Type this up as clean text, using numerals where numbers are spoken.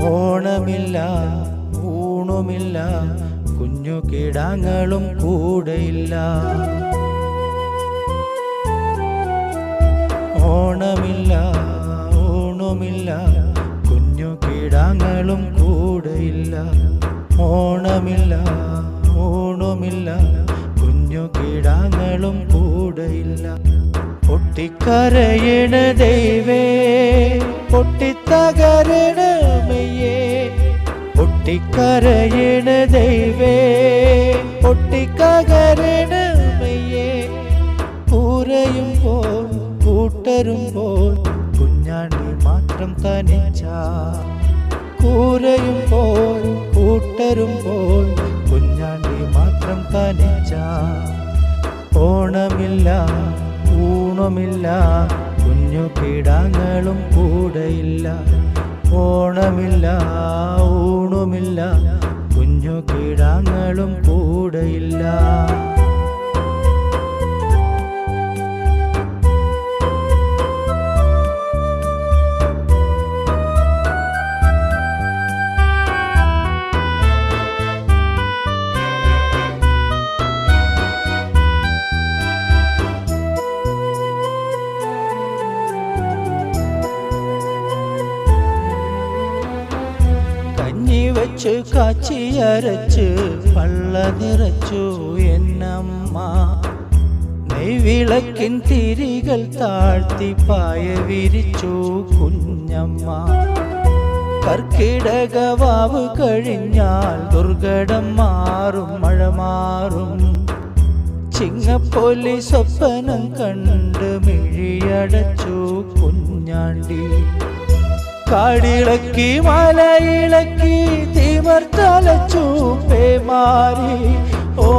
ഓണമില്ല, ഊണുമില്ല, കുഞ്ഞു കിടാങ്ങളും കൂടെയില്ല. ഓണമില്ല, ഊണുമില്ല, കുഞ്ഞു കിടാങ്ങളും കൂടെയില്ല. ഓണമില്ല, ഊണുമില്ല, കുഞ്ഞു കിടാങ്ങളും കൂടെയില്ല. പൊട്ടിക്കരയണ ദൈവേ, പൊട്ടിത്തകരണ മെയ്യേ, പൊട്ടിക്കരയണ ദൈവേ, പൊട്ടിക്കകരണ മെയ്യേ. കൂരയുമ്പോൾ കൂട്ടരുമ്പോൾ കുഞ്ഞാണ്ടി മാത്രം തനിച്ച. കൂരയുമ്പോൾ കൂട്ടരുമ്പോൾ കുഞ്ഞാണ്ടി മാത്രം തനിച്ച. ഓണമില്ല, ഊണുമില്ല, കുഞ്ഞു കിടാങ്ങളും കൂടെയില്ല. ഓണമില്ല, ഊണുമില്ല, കുഞ്ഞു കിടാങ്ങളും കൂടെയില്ല. കഞ്ഞി വെച്ച് കാച്ചിയരച്ച് പള്ള നിറച്ചു എന്നമ്മ. നെയ്വിളക്കിൻ തിരികൾ താഴ്ത്തി പായ വിരിച്ചു കുഞ്ഞമ്മ. കർക്കിടകവാവ് കഴിഞ്ഞാൽ ദുർഘടം മാറും, മഴ മാറും. ചിങ്ങപ്പൊലി സ്വപ്നം കണ്ട് മിഴിയടച്ചു കുഞ്ഞാണ്ടി. കാടിളക്കി മലയിളക്കി തിമർത്തലച്ചു പേമാരി. ഓ